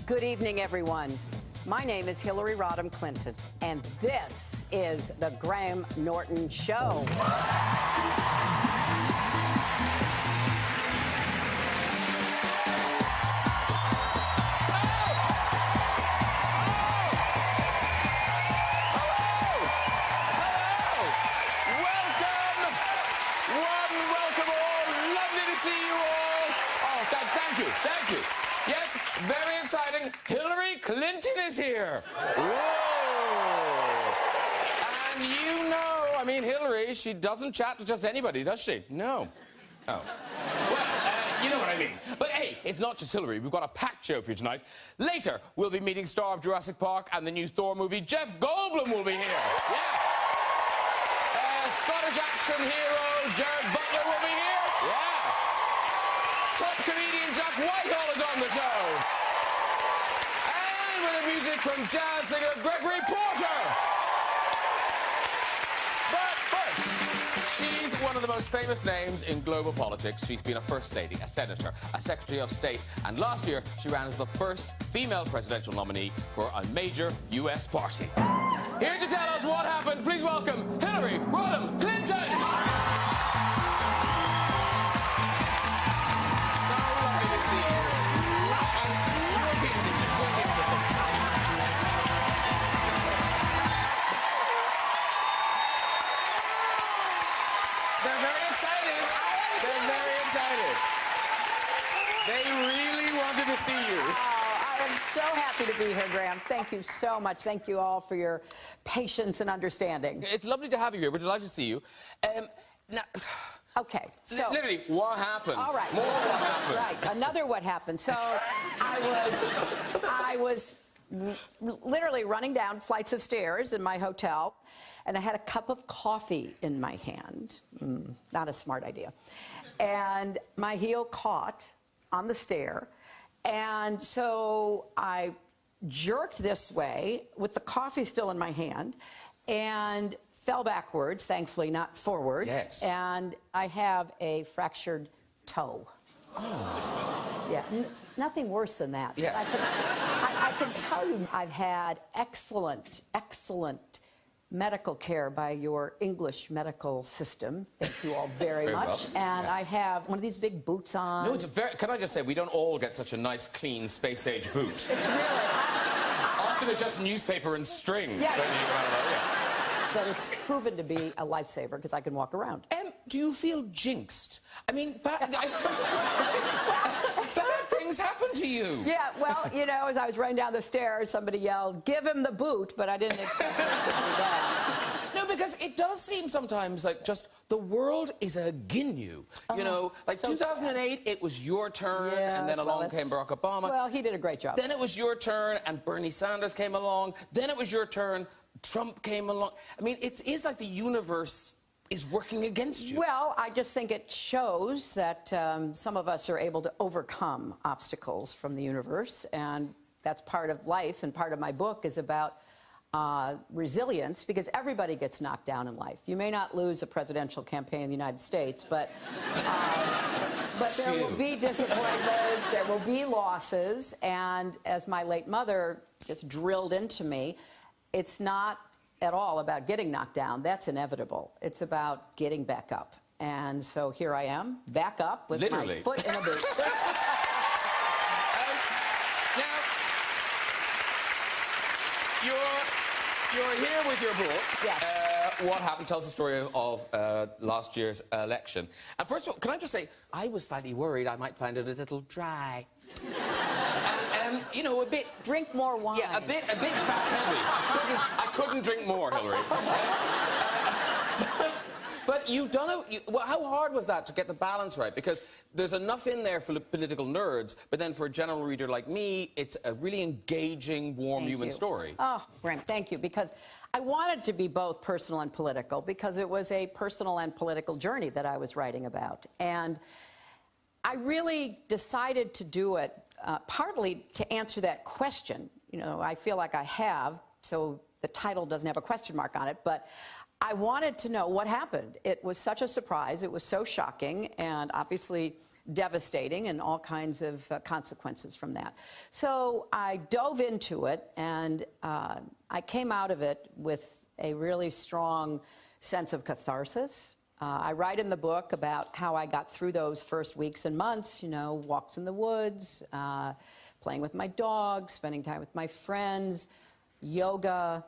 Good evening, everyone. My name is Hillary Rodham Clinton, and this is the Graham Norton Show. Thank you. Yes, very exciting. Hillary Clinton is here. Whoa. And you know, I mean, Hillary, she doesn't chat to just anybody, does she? No. Oh. Well, you know what I mean. But hey, it's not just Hillary. We've got a packed show for you tonight. Later, we'll be meeting star of Jurassic Park and the new Thor movie, Jeff Goldblum will be here. Yeah. Scottish action hero Gerard Butler will be here. Yeah. Top comedian Jack Whitehall is on the show. And with the music from jazz singer Gregory Porter. But first, she's one of the most famous names in global politics. She's been a First Lady, a Senator, a Secretary of State, and last year she ran as the first female presidential nominee for a major U.S. party. Here to tell us what happened, please welcome Hillary Rodham Clinton! They really wanted to see you. Oh, I am so happy to be here, Graham. Thank you so much. Thank you all for your patience and understanding. It's lovely to have you here. We're delighted to see you. Now, okay, so... Literally, what happened? All right. More what happened. Right, another what happened. So I was literally running down flights of stairs in my hotel, and I had a cup of coffee in my hand. Not a smart idea. And my heel caught on the stair, and so I jerked this way with the coffee still in my hand and fell backwards, thankfully not forwards. Yes. And I have a fractured toe. Oh. Yeah, nothing worse than that. Yeah. I can tell you I've had excellent medical care by your English medical system. Thank you all very much. Well. And yeah. I have one of these big boots on. No, it's a very... Can I just say, we don't all get such a nice, clean, space-age boot. It's really... Often it's just newspaper and string. Yeah. Yeah. But it's proven to be a lifesaver because I can walk around. Do you feel jinxed? I mean, bad things happen to you. Yeah, well, you know, as I was running down the stairs, somebody yelled, "Give him the boot," but I didn't expect it to be that. No, because it does seem sometimes like just the world is against you. You know, like so 2008, it was your turn, and then along came Barack Obama. Well, he did a great job. Then it was your turn, and Bernie Sanders came along. Then it was your turn, Trump came along. I mean, it is like the universe is working against you. Well, I just think it shows that some of us are able to overcome obstacles from the universe, and that's part of life, and part of my book is about resilience, because everybody gets knocked down in life. You may not lose a presidential campaign in the United States, but there will be disappointments, there will be losses, and as my late mother just drilled into me, it's not at all about getting knocked down. That's inevitable. It's about getting back up. And so here I am, back up with my foot in a boot. Now, you're here with your book. Yes. What happened? Tell us the story of last year's election. And first of all, can I just say, I was slightly worried I might find it a little dry. You know, a bit... Drink more wine. Yeah, a bit fat heavy. I couldn't drink more, Hillary. But you've done it... Well, how hard was that to get the balance right? Because there's enough in there for political nerds, but then for a general reader like me, it's a really engaging, warm human story. Oh, Graham, thank you, because I wanted to be both personal and political, because it was a personal and political journey that I was writing about. And I really decided to do it partly to answer that question. You know, I feel like I have, so the title doesn't have a question mark on it, but I wanted to know what happened. It was such a surprise. It was so shocking, and obviously devastating and all kinds of consequences from that. So I dove into it, and I came out of it with a really strong sense of catharsis. I write in the book about how I got through those first weeks and months, you know, walks in the woods, playing with my dog, spending time with my friends, yoga,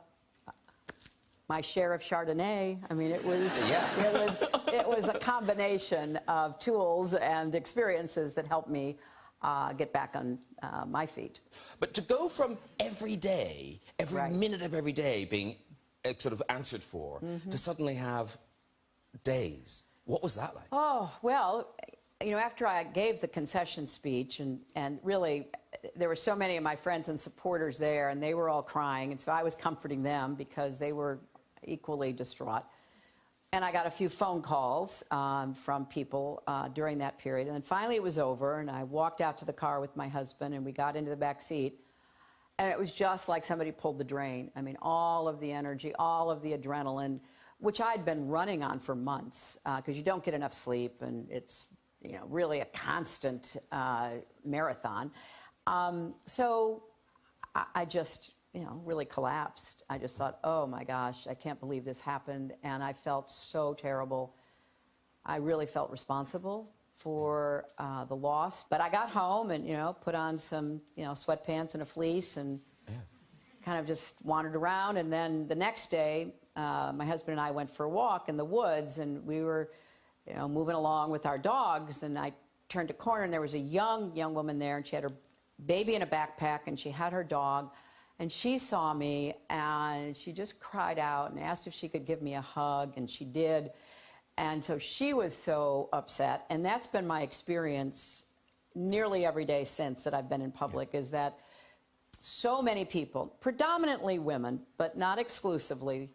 my share of Chardonnay. I mean, it was, it was a combination of tools and experiences that helped me get back on my feet. But to go from every day, every minute of every day being sort of answered for, to suddenly have days, what was that like? Oh, well, you know, after I gave the concession speech, and really, there were so many of my friends and supporters there, and they were all crying, and so I was comforting them because they were equally distraught. And I got a few phone calls from people during that period. And then finally it was over, and I walked out to the car with my husband, and we got into the back seat. And it was just like somebody pulled the drain. I mean, all of the energy, all of the adrenaline, which I'd been running on for months, because you don't get enough sleep, and it's, you know, really a constant marathon. So I just, you know, really collapsed. I just thought, oh my gosh, I can't believe this happened. And I felt so terrible. I really felt responsible for the loss. But I got home and, you know, put on some, you know, sweatpants and a fleece and kind of just wandered around. And then the next day, my husband and I went for a walk in the woods, and we were, you know, moving along with our dogs. And I turned a corner, and there was a young woman there, and she had her baby in a backpack, and she had her dog. And she saw me, and she just cried out and asked if she could give me a hug, and she did. And so she was so upset, and that's been my experience nearly every day since that I've been in public, is that so many people, predominantly women, but not exclusively,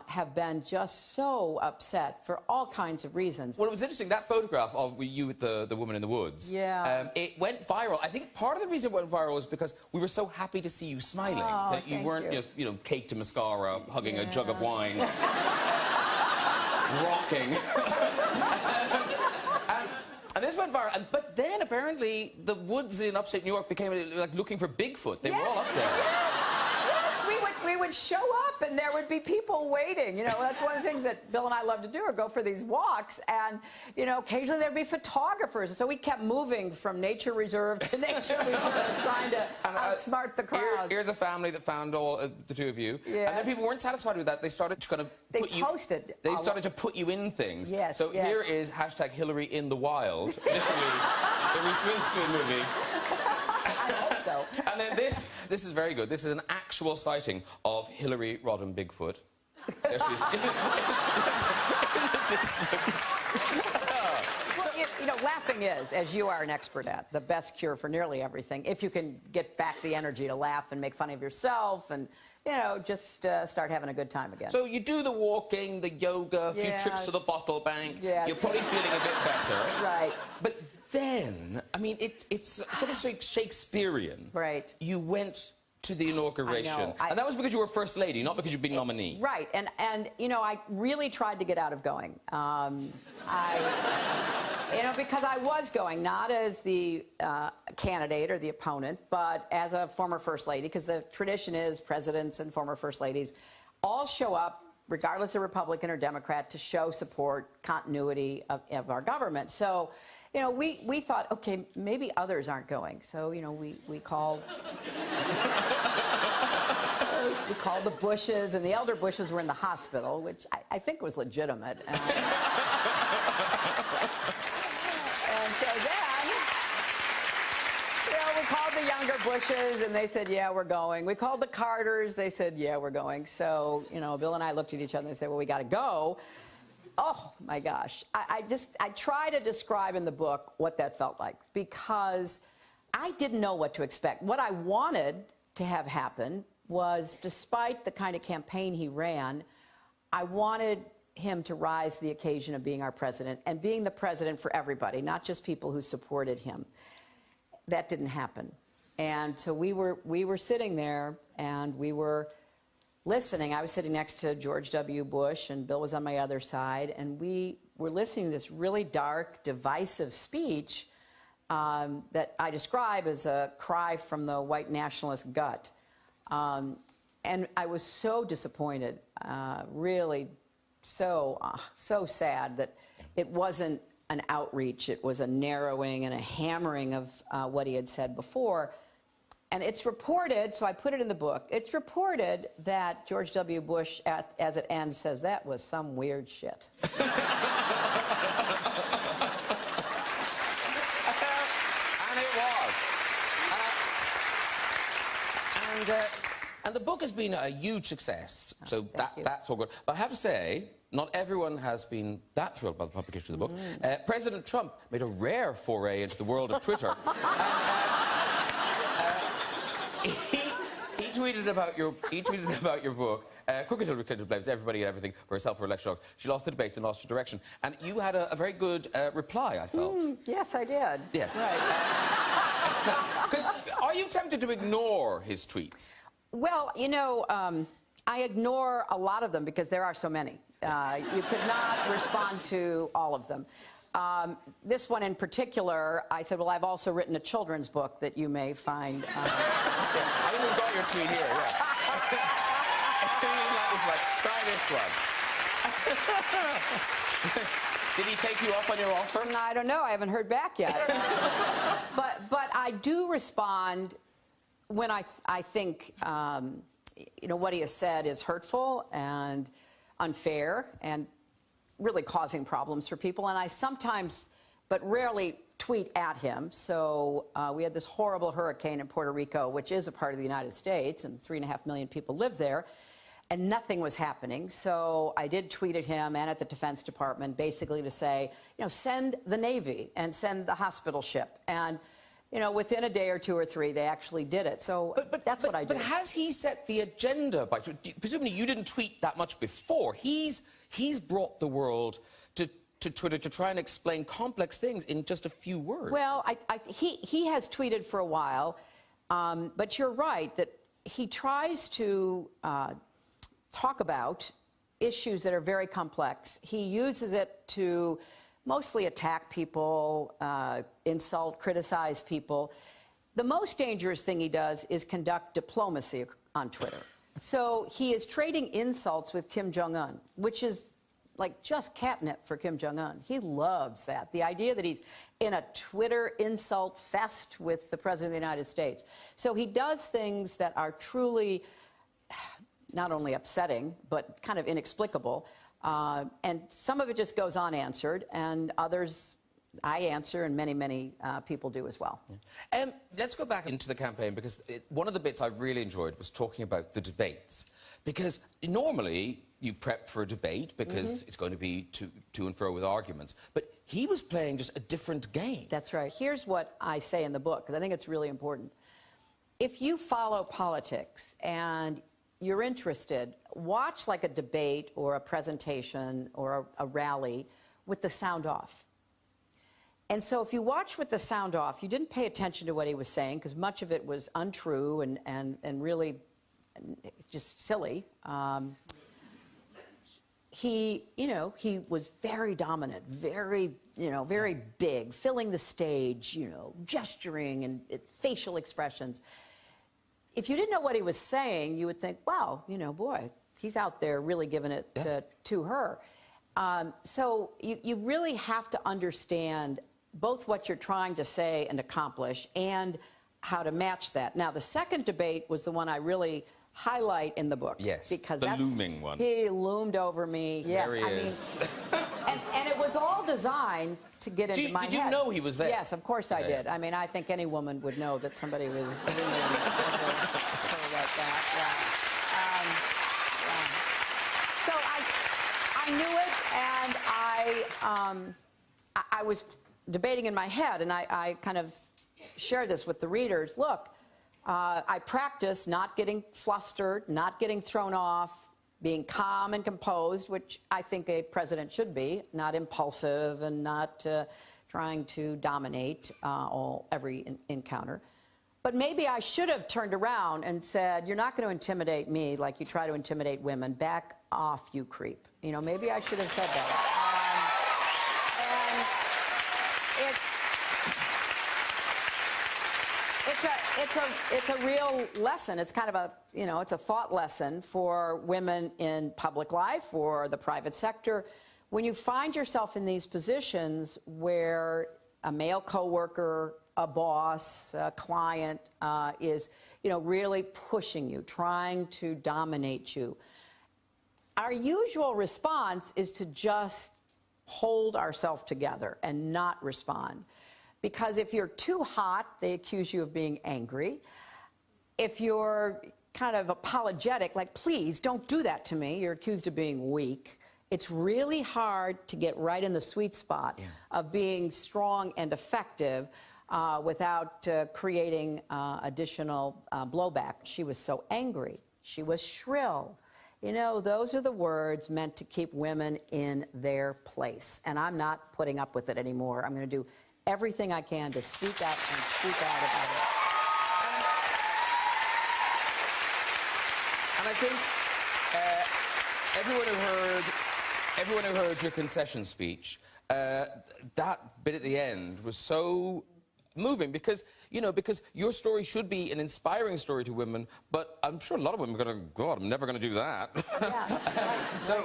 have been just so upset for all kinds of reasons. Well, it was interesting, that photograph of you with the woman in the woods. Yeah. It went viral. I think part of the reason it went viral is because we were so happy to see you smiling. Oh, that you weren't, you know, caked in mascara, hugging a jug of wine, rocking. And this went viral. But then, apparently, the woods in upstate New York became like looking for Bigfoot. They were all up there. Yes, we would show up, and there would be people waiting. You know, that's one of the things that Bill and I love to do, or go for these walks. And, you know, occasionally there'd be photographers. So we kept moving from nature reserve to nature reserve, trying to outsmart the crowd. Here's a family that found all the two of you. Yes. And then people weren't satisfied with that. They started to kind of They started to put you in things. Yes, so here is #Hillary_in_the_wild. Literally, the Reese Witherspoon movie. I hope so. And then this is very good. This is an actual sighting of Hillary Rodham Bigfoot. There she is. In the distance. Well, you know, laughing is, as you are an expert at, the best cure for nearly everything. If you can get back the energy to laugh and make fun of yourself and, you know, just start having a good time again. So you do the walking, the yoga, a few trips to the bottle bank. Yes. You're probably feeling a bit better. Right. But then, I mean, it's sort of Shakespearean. Right. You went to the inauguration. I know. And that was because you were First Lady, not because you'd been nominee. Right. And you know, I really tried to get out of going. You know, because I was going, not as the candidate or the opponent, but as a former First Lady, because the tradition is presidents and former First Ladies all show up, regardless of Republican or Democrat, to show support, continuity of our government. So, you know, we thought, okay, maybe others aren't going. So, you know, we called... we called the Bushes, and the elder Bushes were in the hospital, which I think was legitimate. And so then, you know, we called the younger Bushes, and they said, yeah, we're going. We called the Carters. They said, yeah, we're going. So, you know, Bill and I looked at each other and said, well, we got to go. Oh, my gosh. I try to describe in the book what that felt like, because I didn't know what to expect. What I wanted to have happen was, despite the kind of campaign he ran, I wanted him to rise to the occasion of being our president and being the president for everybody, not just people who supported him. That didn't happen. And so we were sitting there, and we were listening. I was sitting next to George W. Bush, and Bill was on my other side, and we were listening to this really dark, divisive speech that I describe as a cry from the white nationalist gut. And I was so disappointed, really so sad that it wasn't an outreach. It was a narrowing and a hammering of what he had said before. And it's reported, so I put it in the book, it's reported that George W. Bush, as it ends, says that was some weird shit. And it was. And the book has been a huge success, so that's all good. But I have to say, not everyone has been that thrilled by the publication of the book. President Trump made a rare foray into the world of Twitter. He tweeted about your book. Crooked Hillary Clinton blames everybody and everything for herself for election. She lost the debates and lost her direction. And you had a very good reply, I felt. Yes, I did. Yes. Right. Because are you tempted to ignore his tweets? Well, you know, I ignore a lot of them because there are so many. You could not respond to all of them. This one in particular, I said, well, I've also written a children's book that you may find... I even got your tweet here, yeah. Try this one. Did he take you up on your offer? I don't know. I haven't heard back yet. but I do respond when I think, you know, what he has said is hurtful and unfair and really causing problems for people. And I sometimes, but rarely, tweet at him. So we had this horrible hurricane in Puerto Rico, which is a part of the United States, and 3.5 million people live there, and nothing was happening. So I did tweet at him and at the Defense Department, basically to say, you know, send the Navy and send the hospital ship. And, you know, within a day or two or three, they actually did it. So that's what I did. But has he set the agenda by... Presumably you didn't tweet that much before. He's brought the world to Twitter to try and explain complex things in just a few words. Well, he has tweeted for a while, but you're right that he tries to talk about issues that are very complex. He uses it to mostly attack people, insult, criticize people. The most dangerous thing he does is conduct diplomacy on Twitter. So he is trading insults with Kim Jong-un, which is like just catnip for Kim Jong-un. He loves that. The idea that he's in a Twitter insult fest with the President of the United States. So he does things that are truly not only upsetting, but kind of inexplicable. And some of it just goes unanswered, and others I answer, and many people do as well. Yeah. Let's go back into the campaign, because one of the bits I really enjoyed was talking about the debates. Because normally you prep for a debate because it's going to be to and fro with arguments. But he was playing just a different game. That's right. Here's what I say in the book, because I think it's really important. If you follow politics and you're interested, watch like a debate or a presentation or a rally with the sound off. And so if you watch with the sound off, you didn't pay attention to what he was saying, because much of it was untrue and really just silly. He was very dominant, very big, filling the stage, gesturing and facial expressions. If you didn't know what he was saying, you would think, wow, boy, he's out there really giving it to her. So you really have to understand both what you're trying to say and accomplish and how to match that. Now, the second debate was the one I really highlight in the book. Yes, because the looming one. He loomed over me. Yes, there he is. and it was all designed to get into my head. Did you know he was there? Yes, of course I did. I mean, I think any woman would know that somebody was looming over her like that. So I knew it, and I was debating in my head, and I kind of shared this with the readers. Look, I practice not getting flustered, not getting thrown off, being calm and composed, which I think a president should be, not impulsive and not trying to dominate every encounter. But maybe I should have turned around and said, you're not going to intimidate me like you try to intimidate women. Back off, you creep. Maybe I should have said that. it's a real lesson. It's kind of a, you know, it's a thought lesson for women in public life or the private sector. When you find yourself in these positions where a male coworker, a boss, a client is, you know, really pushing you, trying to dominate you, our usual response is to just hold ourselves together and not respond. Because if you're too hot, they accuse you of being angry. If you're kind of apologetic, like, please don't do that to me, you're accused of being weak. It's really hard to get right in the sweet spot of being strong and effective without creating additional blowback. She was so angry. She was shrill. You know, those are the words meant to keep women in their place. And I'm not putting up with it anymore. I'm going to do everything I can to speak up and speak out about it. And I think everyone who heard your concession speech, that bit at the end was so moving because, you know, because your story should be an inspiring story to women, but I'm sure a lot of women are going to, God, I'm never going to do that. Yeah, right, So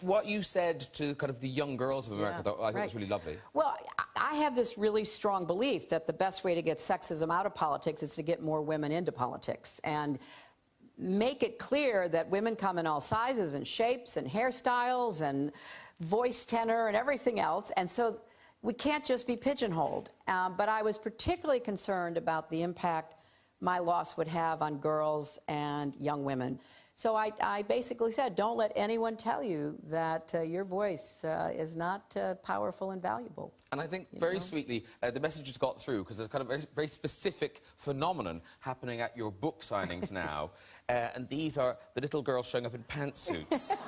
what you said to kind of the young girls of America, though, I think was really lovely. Well, I have this really strong belief that the best way to get sexism out of politics is to get more women into politics and make it clear that women come in all sizes and shapes and hairstyles and voice tenor and everything else. And so we can't just be pigeonholed. But I was particularly concerned about the impact my loss would have on girls and young women. So I basically said, don't let anyone tell you that your voice is not powerful and valuable. And I think very sweetly, the message has got through because there's kind of a very specific phenomenon happening at your book signings now. And these are the little girls showing up in pantsuits.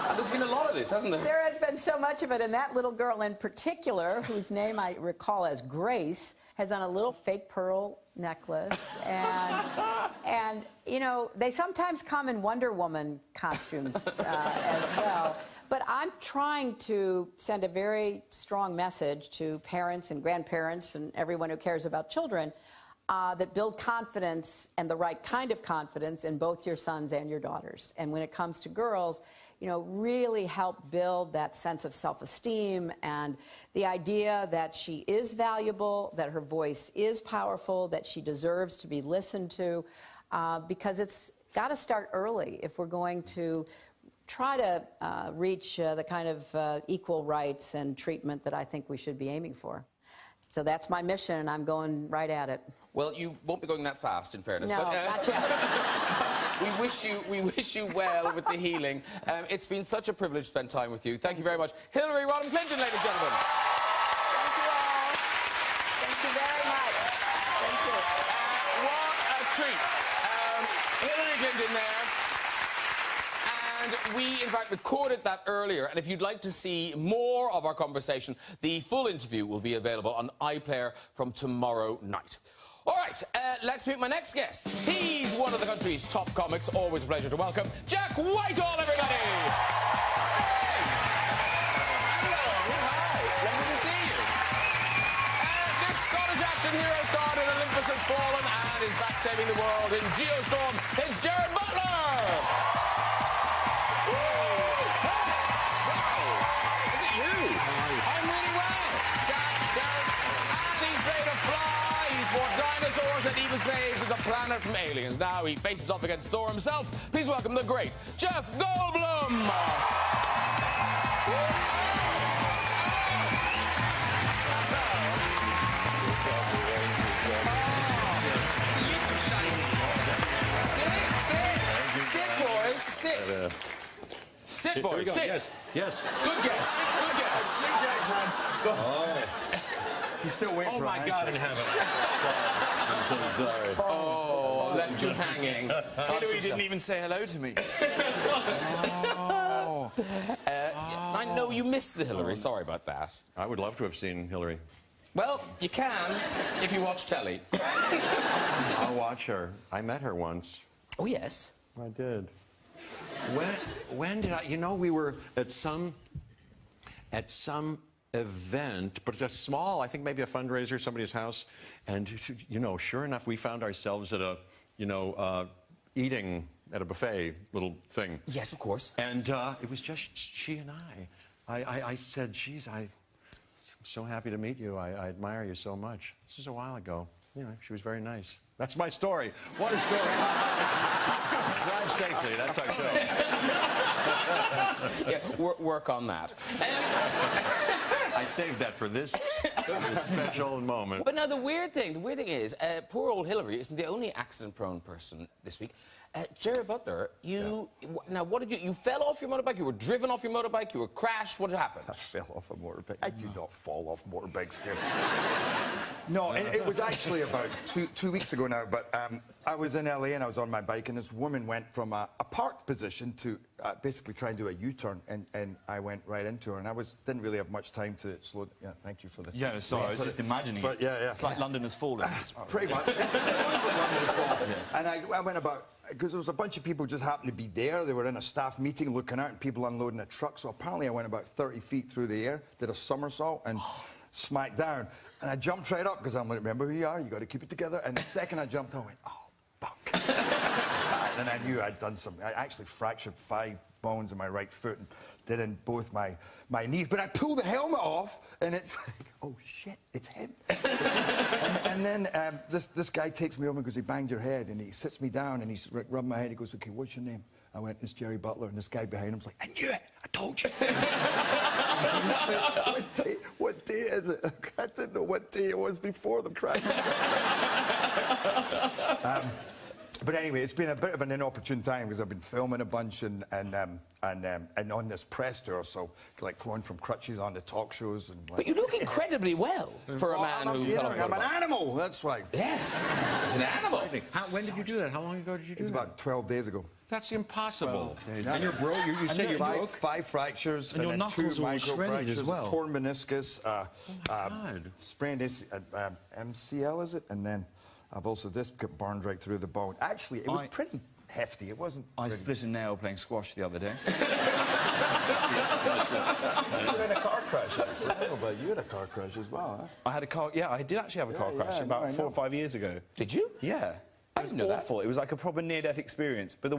And there's been a lot of this, hasn't there? There has been so much of it, and that little girl in particular, whose name I recall as Grace, has on a little fake pearl necklace, and you know, they sometimes come in Wonder Woman costumes as well. But I'm trying to send a very strong message to parents and grandparents and everyone who cares about children that build confidence and the right kind of confidence in both your sons and your daughters. And when it comes to girls, you know, really help build that sense of self-esteem and the idea that she is valuable, that her voice is powerful, that she deserves to be listened to, because it's got to start early if we're going to try to reach the kind of equal rights and treatment that I think we should be aiming for. So that's my mission, and I'm going right at it. Well, you won't be going that fast, in fairness. No, but, not yet. we wish you well with the healing. It's been such a privilege to spend time with you. Thank you very much. Hillary Rodham Clinton, ladies and gentlemen. Thank you all. Thank you very much. Thank you. What a treat. Hillary Clinton there. And we, in fact, recorded that earlier. And if you'd like to see more of our conversation, the full interview will be available on iPlayer from tomorrow night. All right, let's meet my next guest. He's one of the country's top comics. Always a pleasure to welcome Jack Whitehall, everybody. Hey. Hello. Hi. Lovely to see you. This Scottish action hero starred in Olympus Has Fallen and is back saving the world in Geostorm. It's Gerard Butler. Dinosaurs and even saved the planet from aliens. Now he faces off against Thor himself. Please welcome the great Jeff Goldblum. You're so shiny. Sit, boys, sit. Sit, boys, sit. Yes, yes. Good guess, good guess. Oh. He's still waiting for Oh, my God in heaven. I'm so sorry. Oh, left you hanging. Hillary didn't even say hello to me. Oh. I know you missed the Hillary. Sorry about that. I would love to have seen Hillary. Well, you can if you watch telly. I'll watch her. I met her once. Oh, yes. I did. When did I... You know, we were at some event, but it's a small, I think maybe a fundraiser, somebody's house. And, you know, sure enough, we found ourselves at a, you know, eating at a buffet little thing. Yes, of course. And it was just she and I said, geez, I'm so happy to meet you. I admire you so much. This was a while ago. You know, she was very nice. That's my story. What a story. Drive safely. That's our show. Yeah, work on that. I saved that for this special moment. But now the weird thing is, poor old Hillary isn't the only accident-prone person this week. Gerard Butler, now what did you fell off your motorbike? You were driven off your motorbike? You were crashed? What happened? I fell off a motorbike. I do not fall off motorbikes, Kim. No, it was actually about two weeks ago now, but I was in LA and I was on my bike and this woman went from a parked position to basically try and do a U-turn and I went right into her and I didn't really have much time to slow. Yeah, thank you for the... Yeah, sorry, I was just imagining it. Yeah. It's like London has fallen. Pretty much. And I went about... Because there was a bunch of people just happened to be there. They were in a staff meeting looking out and people unloading a truck. So apparently I went about 30 feet through the air, did a somersault and smacked down. And I jumped right up because I'm like, remember who you are, you got to keep it together. And the second I jumped, I went, oh, fuck. And I knew I'd done something. I actually fractured 5 bones in my right foot and did in both my knees. But I pulled the helmet off and it's like, oh shit, it's him. and then this guy takes me over and goes, he banged your head. And he sits me down and he's rubbing my head. He goes, okay, what's your name? I went, it's Gerard Butler. And this guy behind him's like, I knew it, I told you. What day is it? I didn't know what day it was before the crash. But anyway, it's been a bit of an inopportune time because I've been filming a bunch and on this press tour, so like going from crutches on to talk shows and. Like, but you look incredibly well for a man who fell off a I'm an motorbike. animal. That's why. Yes, it's an animal. When did you do that? How long ago did you do It's that? about 12 days ago. That's impossible. And you're broke. You say you're broke. 5 fractures And your then 2 knuckles all micro shredded fractures, as well. torn meniscus, God. sprained MCL, is it? And then I've also this got burned right through the bone. Actually, it was pretty hefty. It wasn't. I split a nail playing squash the other day. You were in a car crash. Actually. I don't know about you. Had a car crash as well, huh? I had a car, yeah, I did actually have a car crash about 4 or 5 years ago. Did you? Yeah. I It was didn't know that. awful. It was like a proper near-death experience. But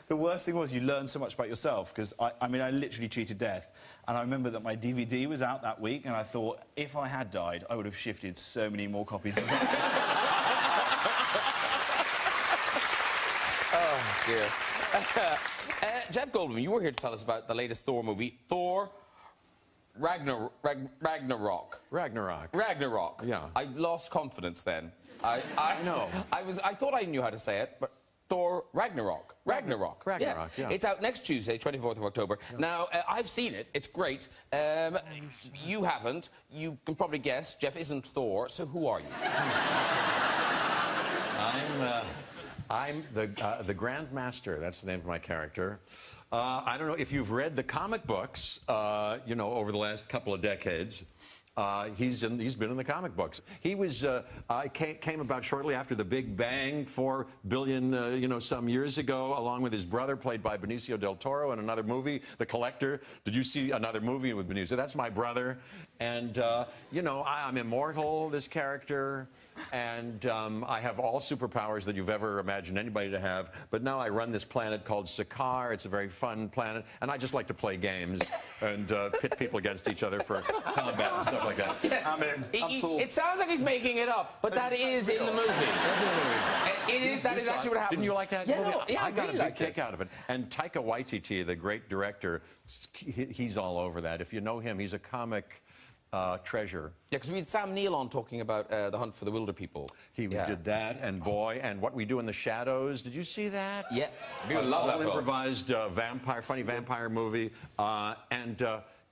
the worst thing was you learn so much about yourself because, I mean, I literally cheated death. And I remember that my DVD was out that week and I thought, if I had died, I would have shifted so many more copies. Oh, dear. Jeff Goldblum, you were here to tell us about the latest Thor movie, Thor Ragnarok. Ragnarok. Yeah. I lost confidence then. I know. I thought I knew how to say it, but Thor Ragnarok. Ragnarok. Ragnarok, yeah. It's out next Tuesday, 24th of October. Yeah. Now, I've seen it. It's great. You haven't. You can probably guess. Jeff isn't Thor, so who are you? I'm the Grand Master. That's the name of my character. I don't know if you've read the comic books, you know, over the last couple of decades. He's been in the comic books. He was came about shortly after the Big Bang, 4 billion, you know, some years ago, along with his brother, played by Benicio del Toro, in another movie, The Collector. Did you see another movie with Benicio? That's my brother, and you know, I'm immortal. This character. And I have all superpowers that you've ever imagined anybody to have. But now I run this planet called Sakaar. It's a very fun planet. And I just like to play games and pit people against each other for combat and stuff like that. Yeah. It sounds like he's making it up, but that is in the movie. That is actually what happens. Didn't you like that Yeah, movie? no, yeah, I got really a big kick out of it. And Taika Waititi, the great director, he's all over that. If you know him, he's a comic treasure. Yeah, because we had Sam Neill on talking about The Hunt for the Wilder People. He did that, and boy, and What We Do in the Shadows. Did you see that? Yeah, people love that film. Improvised funny vampire movie, and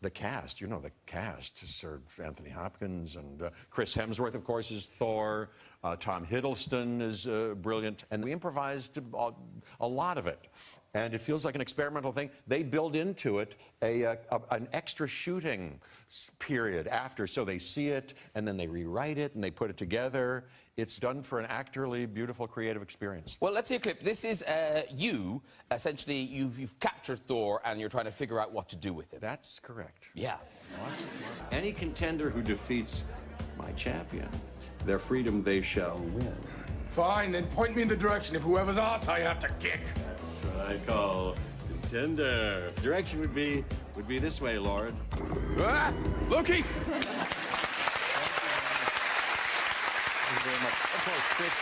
the cast. You know the cast: Sir Anthony Hopkins and Chris Hemsworth, of course, is Thor. Tom Hiddleston is brilliant. And we improvised a lot of it. And it feels like an experimental thing. They build into it an extra shooting period after, so they see it, and then they rewrite it, and they put it together. It's done for an actorly, beautiful, creative experience. Well, let's see a clip. This is you. Essentially, you've captured Thor, and you're trying to figure out what to do with it. That's correct. Yeah. Any contender who defeats my champion, their freedom they shall win. Fine, then point me in the direction of whoever's ass I have to kick. That's what I call contender. Direction would be this way, Lord. Ah, Loki! Thank you very much. Of course, Chris,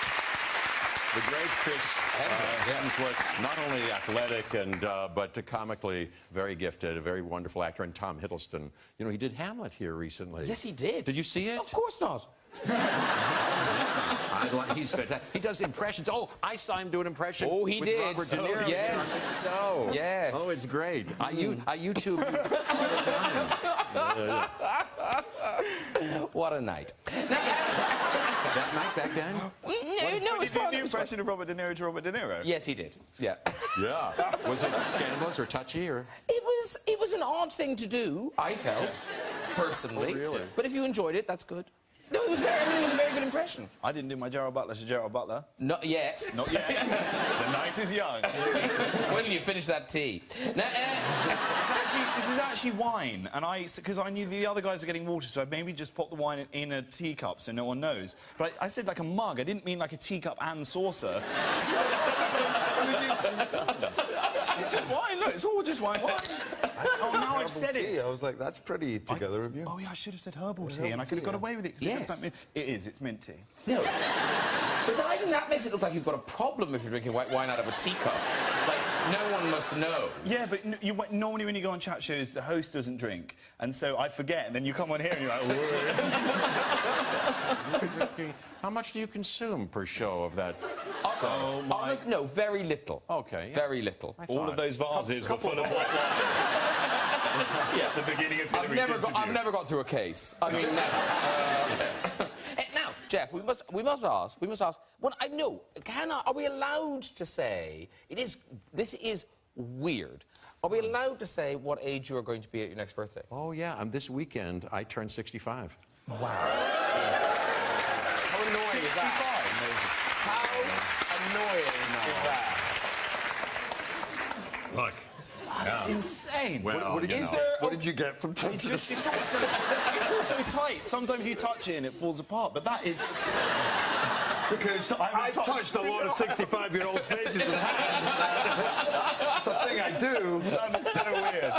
the great Chris Hemsworth, not only athletic and but comically very gifted, a very wonderful actor, and Tom Hiddleston. You know, he did Hamlet here recently. Yes, he did. Did you see it? Of course not. He's fantastic. He does impressions. Oh, I saw him do an impression. Oh, he with did. Robert De Niro. Yes. So. Yes. Oh, it's great. I YouTube him all the time. What a night. That night back then? No, Did it's you fine. do the impression of Robert De Niro to Robert De Niro? Yes, he did. Yeah. Yeah. Was it scandalous or touchy or? It was an odd thing to do, I felt, personally. Oh, really? But if you enjoyed it, that's good. No, it was a very good impression. I didn't do my Gerard Butler to Gerard Butler. Not yet. Not yet. The night is young. When do you finish that tea? Now, This is actually wine, and because I knew the other guys are getting water, so I maybe just put the wine in a teacup so no one knows. But I said like a mug. I didn't mean like a teacup and saucer. It's just wine. Look, it's all just wine. Oh, now I've said it. I was like, that's pretty together of you. Oh yeah, I should have said herbal tea, and I could have got away with it. 'Cause Yes. it is. It's mint tea. no. But I think that makes it look like you've got a problem if you're drinking white wine out of a teacup. Like, no one must know. Yeah, but normally when you go on chat shows, the host doesn't drink, and so I forget, and then you come on here and you're like, whoa. How much do you consume per show of that? No, very little. Okay. Yeah. Very little. All of those vases were full of white wine. Yeah. The beginning of I've never got through a case. I mean, never. Now, Jeff, we must ask. Well, I know. Are we allowed to say this is weird? Are we allowed to say what age you are going to be at your next birthday? Oh yeah, this weekend I turned 65. Wow. How annoying is that? How annoying is that? Look. That's insane. Well, What did you get from touching It's also tight. Sometimes you touch it and it falls apart, but that is... Because I've touched a lot of 65-year-olds' faces and hands. It's a thing I do. It's kind of weird.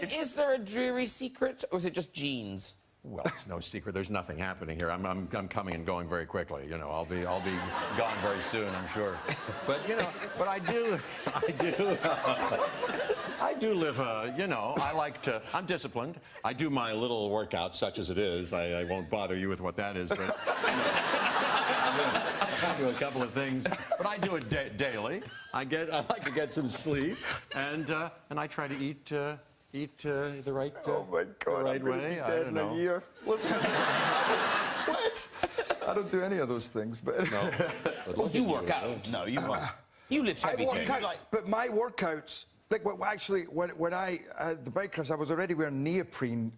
And is there a dreary secret, or is it just genes? Well, it's no secret. There's nothing happening here. I'm coming and going very quickly. You know, I'll be gone very soon, I'm sure. But you know, but I do live you know, I like to. I'm disciplined. I do my little workout, such as it is. I won't bother you with what that is, but I do a couple of things. But I do it daily. I like to get some sleep, and I try to eat the right Oh my God! the right I'm gonna way. be I dead don't in know. a year. Listen. What? I don't do any of those things, but. No. Oh, you work out. No, you must. You lift heavy things. But my workouts, like when I had the bike crash, I was already wearing neoprene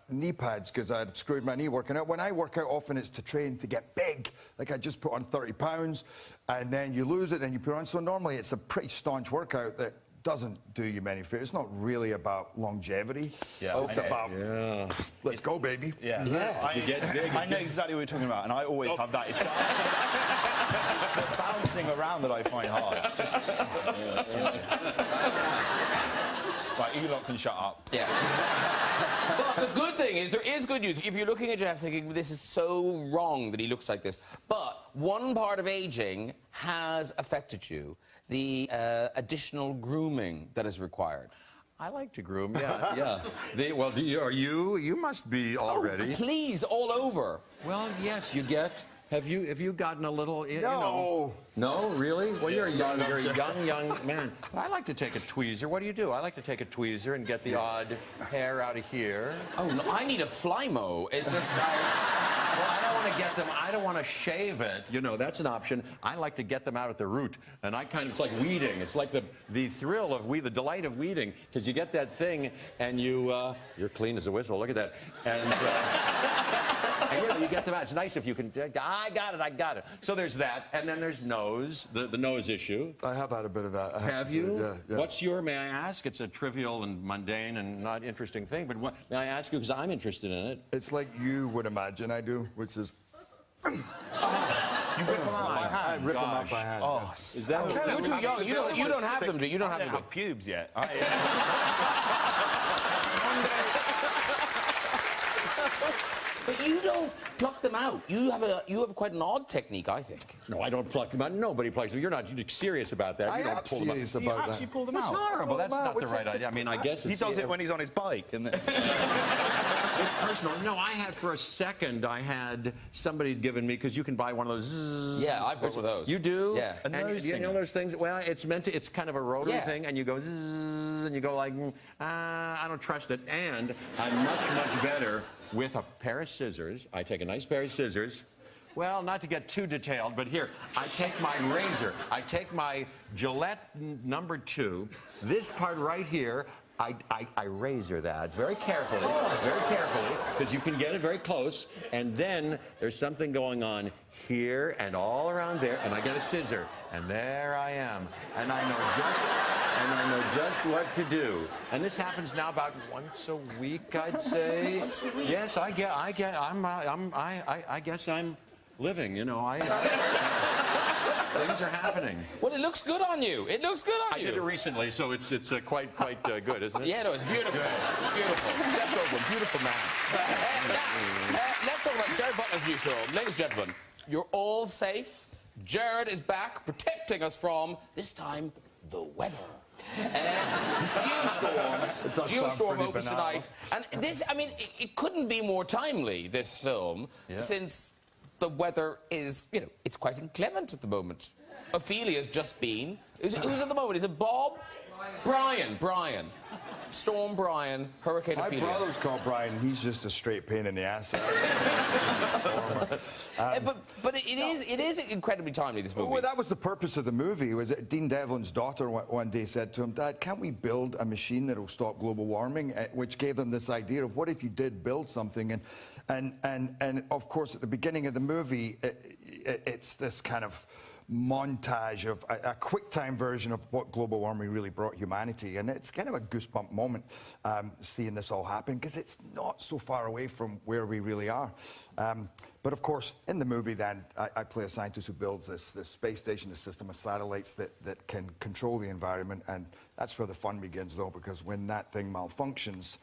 knee pads because I had screwed my knee working out. When I work out, often it's to train to get big. Like I just put on 30 pounds, and then you lose it, then you put on. So normally it's a pretty staunch workout that doesn't do you many favors. It's not really about longevity. Yeah, It's about let's go, baby. Yeah. You get big. I know exactly what you're talking about, and I always have that. It's the bouncing around that I find hard. Just... Right, you lot can shut up. Yeah. But the good thing is, there is good news. If you're looking at Jeff thinking, this is so wrong that he looks like this, but one part of aging has affected you, the additional grooming that is required. I like to groom, yeah. You must be already. Oh, please, all over. Well, yes, you get. Have you gotten a little? You No. know, no, really? Well, you're a young man. But I like to take a tweezer. What do you do? I like to take a tweezer and get the odd hair out of here. Oh, no, I need a Flymo. It's just, well, I don't want to get them. I don't want to shave it. You know, that's an option. I like to get them out at the root, and it's like weeding. It's like the thrill of the delight of weeding, because you get that thing, and you're clean as a whistle. Look at that. And you get them out. It's nice if you can. I got it. So there's that, and then there's nose, the nose issue. I have had a bit of that. Have you? Yeah. What's may I ask? It's a trivial and mundane and not interesting thing, but may I ask you, because I'm interested in it? It's like you would imagine I do, which is... You rip them out by hand? I rip them out by hand. Oh, Is that You're too young. You don't have them, do you? You don't have I don't them. have pubes yet. But you don't pluck them out. You have quite an odd technique, I think. No, I don't pluck them out. Nobody plucks them. You're not serious about that. I You don't am pull them out. serious You about that. actually pull them It's out? horrible. That's Pull them not out. the right idea. I mean, I guess He it's... does it when he's on his bike. And then... It's personal. No, for a second, I had somebody given me, because you can buy one of those... Yeah, I've got one of those. You do? Yeah. And nose you thing. know those things? Well, it's kind of a rotary Yeah. thing, and you go zzz, and you go like, I don't trust it. And I'm much better with a pair of scissors. I take a nice pair of scissors. Well, not to get too detailed, but here, I take my razor. I take my Gillette number 2. This part right here, I razor that very carefully, because you can get it very close. And then there's something going on here and all around there, and I get a scissor, and there I am, and I know just what to do. And this happens now about once a week, I'd say. Once a week? Yes, I guess I'm living. You know, things are happening. Well, it looks good on you. It looks good on I you. did it recently, so it's quite good, isn't it? Yeah, no, it's beautiful. Beautiful. Jeff Goldblum, beautiful man. Let's talk about Gerard Butler's new film. Ladies and gentlemen, you're all safe. Gerard is back, protecting us from, this time, the weather. Geostorm opens tonight. And this, I mean, it couldn't be more timely, this film, since the weather is, it's quite inclement at the moment. Ophelia's just been... Who's at the moment? Is it Bob? Brian. Storm Brian, Hurricane My Ophelia. brother's called Brian. He's just a straight pain in the ass. But it is incredibly timely, this movie. Well, that was the purpose of the movie. Was that Dean Devlin's daughter one day said to him, "Dad, can't we build a machine that'll stop global warming?" Which gave them this idea of what if you did build something, and of course at the beginning of the movie, it's this kind of montage of a quick-time version of what global warming really brought humanity, and it's kind of a goosebump moment seeing this all happen, because it's not so far away from where we really are. But of course, in the movie then, I play a scientist who builds this space station, a system of satellites that can control the environment, and that's where the fun begins, though, because when that thing malfunctions,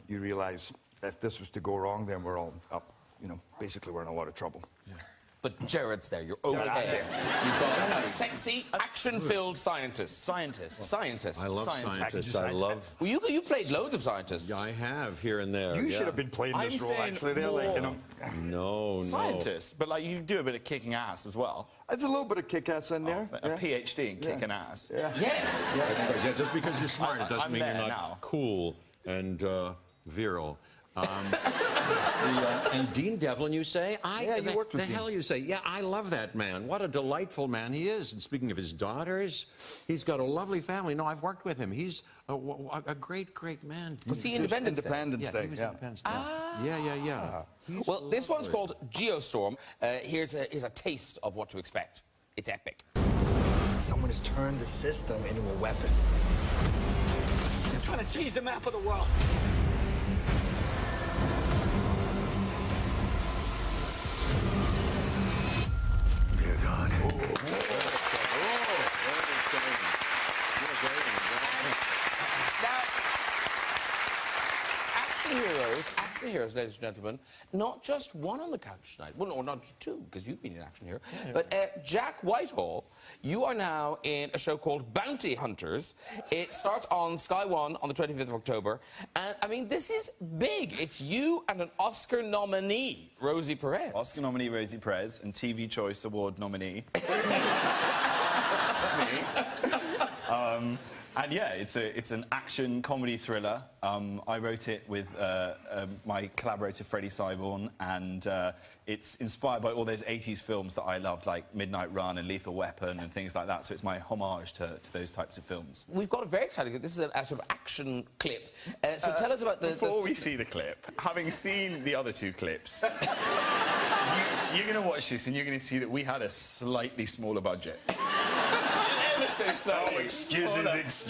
you realize if this was to go wrong, then we're all up, basically we're in a lot of trouble. Yeah. But Gerard's there. You're okay. You've got a sexy, action-filled scientist. I love scientists. I love... Well, you played loads of scientists. I have, here and there. You should have been playing this role, actually. They're like, No. Scientist, but like you do a bit of kicking ass as well. There's a little bit of kick-ass in there. A PhD in kicking ass. Yeah. Yes. That's right. Yeah, just because you're smart, it doesn't I'm mean you're there not now. cool and virile. And Dean Devlin, you say? You worked with the Dean. hell you say? Yeah, I love that man. What a delightful man he is. And speaking of his daughters, he's got a lovely family. No, I've worked with him. He's a great man. Was he Independence Day? Independence Day, He was yeah. Independence Day. Yeah. Well, this one's called Geostorm. Here's a taste of what to expect. It's epic. Someone has turned the system into a weapon. They're trying to change the map of the world. Dear God. Now, action heroes, ladies and gentlemen, not just one on the couch tonight. Well, no, not two, because you've been an action hero. But Jack Whitehall, you are now in a show called Bounty Hunters. It starts on Sky One on the 25th of October. And, I mean, this is big. It's you and an Oscar nominee, Rosie Perez. Oscar nominee Rosie Perez and TV Choice Award nominee. And yeah, it's an action comedy thriller. I wrote it with my collaborator Freddie Cyborn, and it's inspired by all those 80s films that I loved, like Midnight Run and Lethal Weapon and things like that. So it's my homage to those types of films. We've got a very exciting... This is a sort of action clip. So tell us about the... Before we see the clip, having seen the other two clips, you're going to watch this and you're going to see that we had a slightly smaller budget. So slightly. Oh, excuses.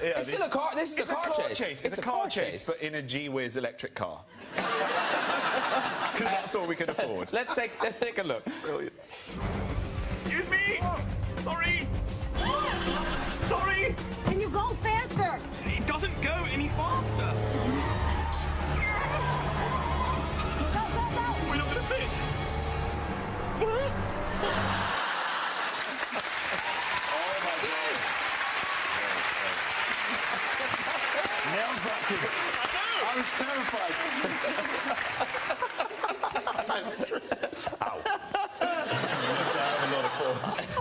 This is a car chase. It's a car chase, but in a G-Wiz electric car. Because that's all we can afford. Let's take a look. Brilliant. Excuse me! Sorry! Sorry! Can you go faster? It doesn't go any faster. Go. We're not going to fit. I was terrified. Ow. That's a lot of force.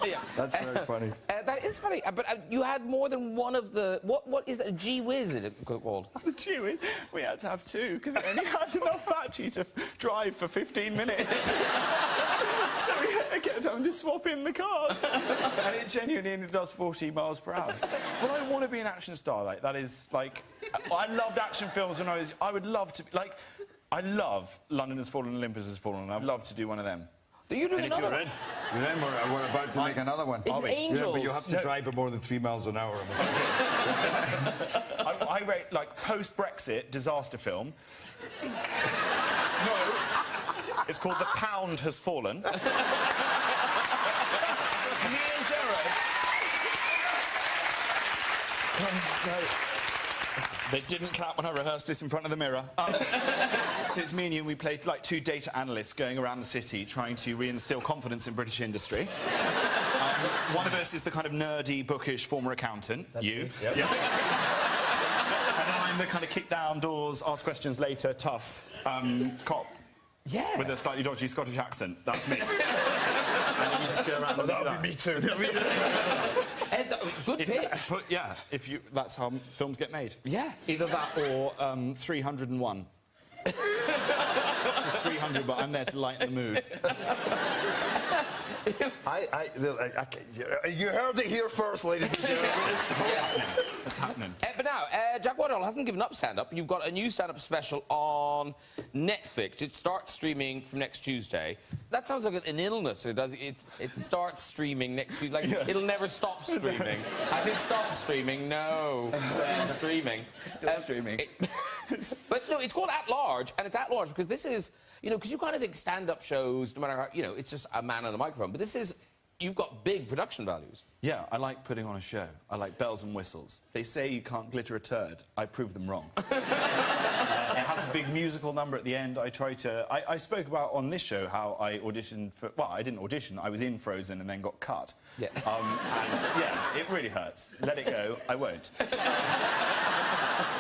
Yeah. That's very funny. That is funny, but you had more than one of the... What is that? G-Wiz, is it called? The G-Wiz, we had to have two, because it only had enough battery to drive for 15 minutes. So we kept having to swap in the cars. And it genuinely only does 40 miles per hour. But I want to be an action star, like, that is, like... I loved action films when I would love to... Like, I love London Has Fallen, Olympus Has Fallen, and I'd love to do one of them. You're doing another one? We're about to make another one. It's Angels. Yeah, but you have to drive at more than 3 miles an hour. I rate, like, post-Brexit disaster film. No, it's called The Pound Has Fallen. Me and Gerard... They didn't clap when I rehearsed this in front of the mirror. So it's me and you, and we played, like, two data analysts going around the city trying to reinstill confidence in British industry. One of us is the kind of nerdy, bookish former accountant. That's you. Yep. And I'm the kind of kick down doors, ask questions later, tough cop. Yeah. With a slightly dodgy Scottish accent. That's me. And then you just go around and that would be me too. Good pitch. Yeah, that's how films get made. Yeah. Either that or 301. Just 300, but I'm there to lighten the mood. You heard it here first, ladies and gentlemen. It's happening. But now, Jack Whitehall hasn't given up stand-up. You've got a new stand-up special on Netflix. It starts streaming from next Tuesday. That sounds like an illness. It starts streaming next Tuesday. Like, it'll never stop streaming. Has it stopped streaming? No. Still streaming. Still streaming. But no, it's called At Large, and it's At Large because this is... You know, because you kind of think stand-up shows, no matter how... You know, it's just a man on a microphone. But this is... You've got big production values. Yeah, I like putting on a show. I like bells and whistles. They say you can't glitter a turd. I prove them wrong. It has a big musical number at the end. I try to... I spoke about on this show how I auditioned for... Well, I didn't audition. I was in Frozen and then got cut. Yeah. And, yeah, it really hurts. Let it go. I won't.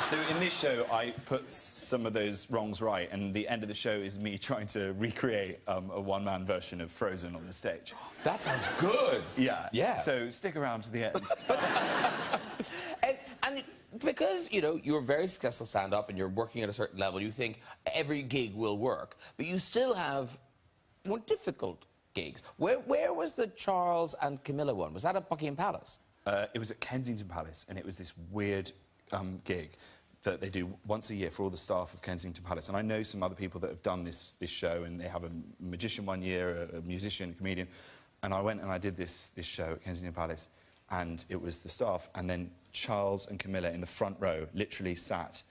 So in this show, I put some of those wrongs right, and the end of the show is me trying to recreate a one-man version of Frozen on the stage. That sounds good. Yeah. Yeah. So stick around to the end. and because, you know, you're a very successful stand-up and you're working at a certain level, you think every gig will work, but you still have more difficult gigs. Where was the Charles and Camilla one? Was that at Buckingham Palace? It was at Kensington Palace, and it was this weird gig that they do once a year for all the staff of Kensington Palace. And I know some other people that have done this show, and they have a magician one year, a musician, a comedian. And I went and I did this show at Kensington Palace, and it was the staff, and then Charles and Camilla in the front row literally sat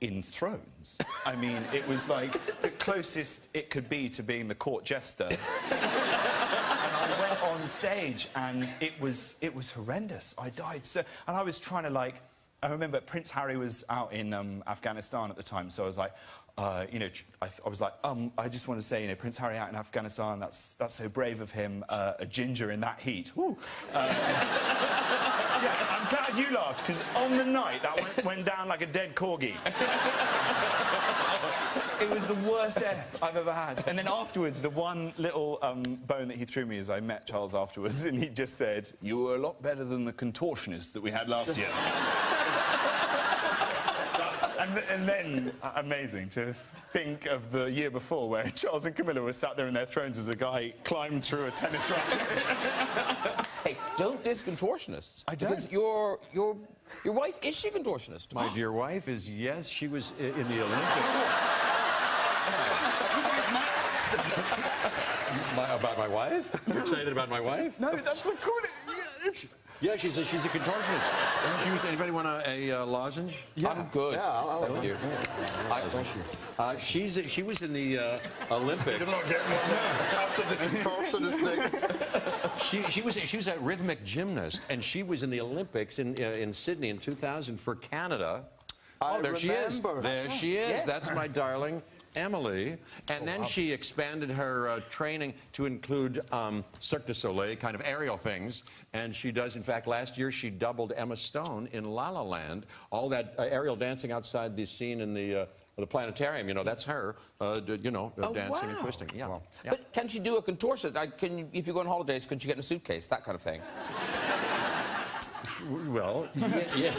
in thrones. I mean, it was like the closest it could be to being the court jester. And I went on stage, and it was horrendous. I died so... And I was trying to, like, I remember Prince Harry was out in Afghanistan at the time, so I was like, you know, I was like, I just want to say, you know, Prince Harry out in Afghanistan, that's so brave of him, a ginger in that heat. Woo. Yeah, I'm glad you laughed, because on the night, that went down like a dead corgi. It was the worst death I've ever had. And then afterwards, the one little bone that he threw me is I met Charles afterwards, and he just said, "You were a lot better than the contortionist that we had last year." And then, amazing to think of the year before where Charles and Camilla were sat there in their thrones as a guy climbed through a tennis racket. Hey, don't diss contortionists. I don't. Because your wife, is she a contortionist? My dear wife is, yes, she was in the Olympics. About my wife? You're excited about my wife? No, that's the cool. Yeah, it's... Yeah, she's a contortionist. She was, anybody want a lozenge? Yeah. I'm good. Yeah, I'll Thank you. She was in the Olympics. I'm not getting one after the contortionist thing. She was a rhythmic gymnast, and she was in the Olympics in Sydney in 2000 for Canada. I there she is. remember. There she is. Yes. That's my darling Emily. And then she expanded her training to include Cirque du Soleil, kind of aerial things. And she does, in fact, last year she doubled Emma Stone in La La Land. All that aerial dancing outside the scene in the planetarium, you know, that's her, you know, dancing and twisting. Yeah. Wow. Yeah. But can she do a contortionist? If you go on holidays, can she get in a suitcase? That kind of thing. Well, yeah.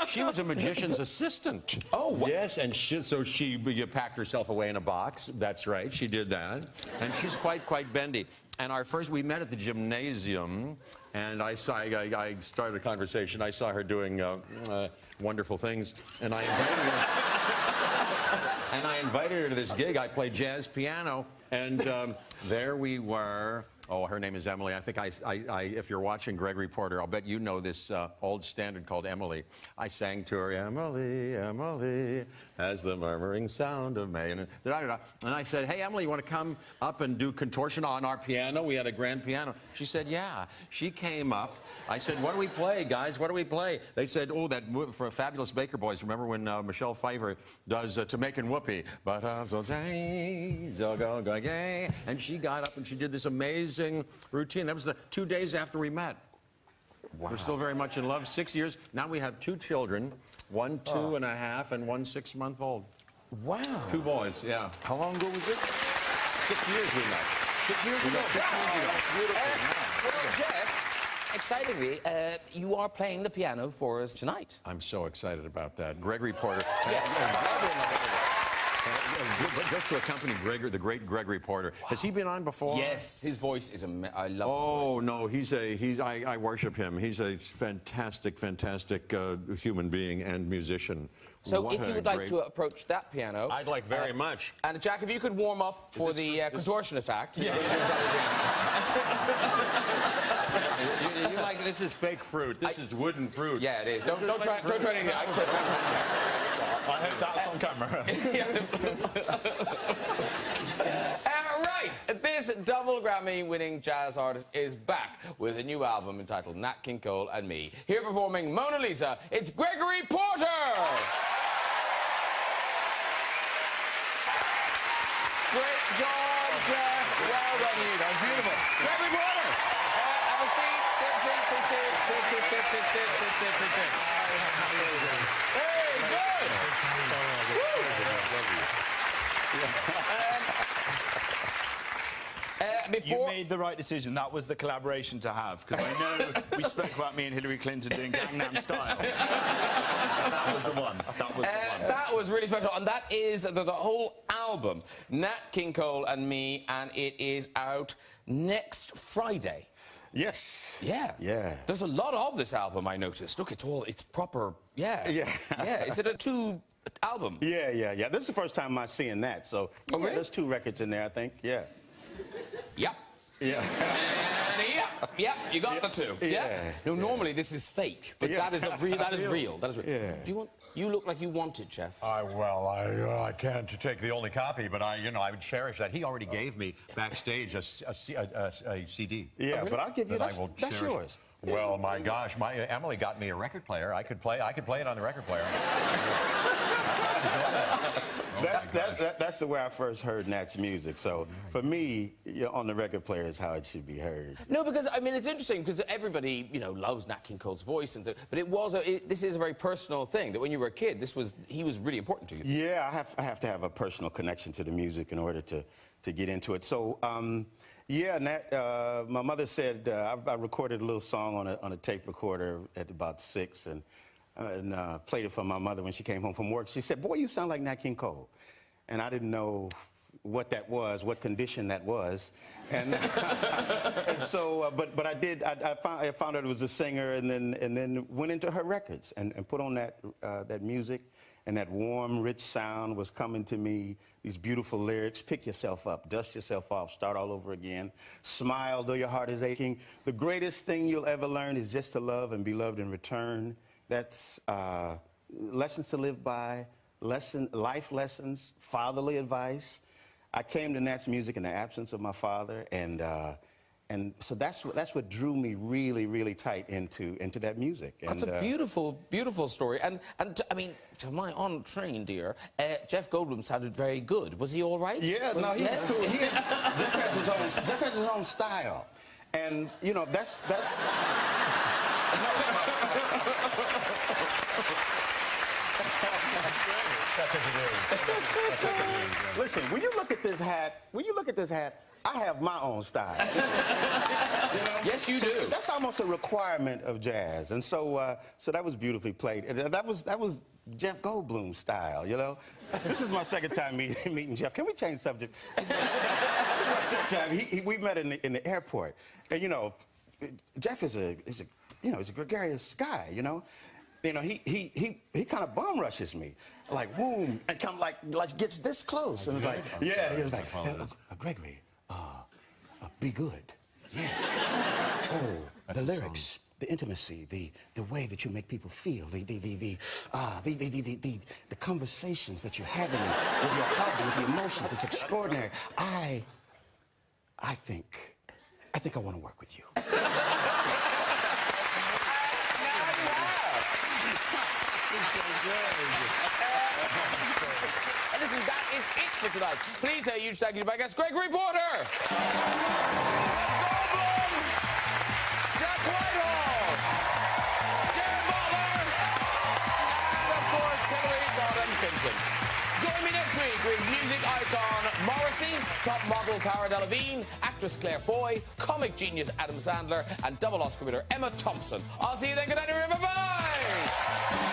She was a magician's assistant. Oh, what? Yes, and so she packed herself away in a box. That's right, she did that. And she's quite bendy. And we met at the gymnasium, and I started a conversation. I saw her doing wonderful things, and I invited her to this gig. I played jazz piano, and there we were. Oh, her name is Emily. I think if you're watching Gregory Porter, I'll bet you know this old standard called Emily. I sang to her, Emily, Emily, as the murmuring sound of May. And I said, hey, Emily, you want to come up and do contortion on our piano? We had a grand piano. She said, yeah. She came up. I said, what do we play, guys? What do we play? They said, oh, that for Fabulous Baker Boys. Remember when Michelle Pfeiffer does To Make and Whoopee? But and she got up and she did this amazing routine. That was the 2 days after we met. Wow. We're still very much in love. 6 years. Now we have 2 children, one 2.5 and one 6-month-old. Wow. 2 boys, yeah. How long ago was this? 6 years we met. 6 years ago. Beautiful. Well, Jeff, excitingly, you are playing the piano for us tonight. I'm so excited about that. Gregory Porter. Yes. Just to accompany the great Gregory Porter. Wow. Has he been on before? Yes, his voice is I love his voice. Oh, no, I worship him. He's a fantastic human being and musician. So if you would like to approach that piano... I'd like very much. And Jack, if you could warm up for the contortionist act. Yeah. You like, this is fake fruit. This is wooden fruit. Yeah, it is. Don't try anything. I hope that's on camera. Right, this double Grammy-winning jazz artist is back with a new album entitled Nat King Cole and Me. Here performing Mona Lisa, it's Gregory Porter! Great job, Jeff. Well done, you. That was beautiful. Gregory Porter! Have a seat. Sit. Very good. You made the right decision. That was the collaboration to have, because I know we spoke about me and Hillary Clinton doing Gangnam Style. That was the one. That was really special, and that is the whole album, Nat King Cole and Me, and it is out next Friday. Yes. Yeah. Yeah. There's a lot of this album, I noticed. Look, it's proper. Yeah. Yeah. Yeah. Is it a 2 album? Yeah. This is the first time I'm seeing that, so really? There's 2 records in there, I think. Yeah. Yep. Yeah. And yep, you got the 2. Yeah. No, normally this is fake, but that is real. That is real. Yeah. You look like you want it, Jeff. I can't take the only copy, but I would cherish that. He already gave me backstage a CD. Yeah, but I'll give you that's yours. Well, my gosh, Emily got me a record player. I could play it on the record player. That's the way I first heard Nat's music. So for me, on the record player is how it should be heard. No, because I mean it's interesting because everybody loves Nat King Cole's voice, but this is a very personal thing. That when you were a kid, he was really important to you. Yeah, I have to have a personal connection to the music in order to get into it. So. Yeah, Nat, my mother said I recorded a little song on a tape recorder at about 6 and played it for my mother when she came home from work. She said, "Boy, you sound like Nat King Cole." And I didn't know what that was, what condition that was. And, and so, but I did, I found out it was a singer and then went into her records and put on that music. And that warm, rich sound was coming to me, these beautiful lyrics. Pick yourself up, dust yourself off, start all over again. Smile though your heart is aching. The greatest thing you'll ever learn is just to love and be loved in return. That's lessons to live by, life lessons, fatherly advice. I came to Nat's music in the absence of my father, and so that's what drew me really, really tight into that music. That's a beautiful, beautiful story. And I mean, to my untrained ear, Jeff Goldblum sounded very good. Was he all right? Yeah, no, he was cool. Jeff has his own style, and that's. Listen, when you look at this hat, I have my own style. Yes, you do. That's almost a requirement of jazz, and so that was beautifully played. That was Jeff Goldblum's style, This is my second time meeting Jeff. Can we change subject? We met in the airport, and Jeff is a gregarious guy, he kind of bum rushes me, like boom, and come like gets this close, and was like, yeah, he was like, Gregory, be good, yes. Oh, the lyrics, the intimacy, the way that you make people feel, the conversations that you're having with your heart, with the emotions, it's extraordinary. I think I want to work with you. And listen, that is it for tonight. Please say a huge thank you to my guest, Gregory Porter, Goldblum, Jack Whitehall, Gerard Butler, and of course, Hillary Rodham Clinton. Join me next week with music icon Morrissey, top model Cara Delevingne, actress Claire Foy, comic genius Adam Sandler, and double Oscar winner Emma Thompson. I'll see you then. Good night, everyone. Bye-bye.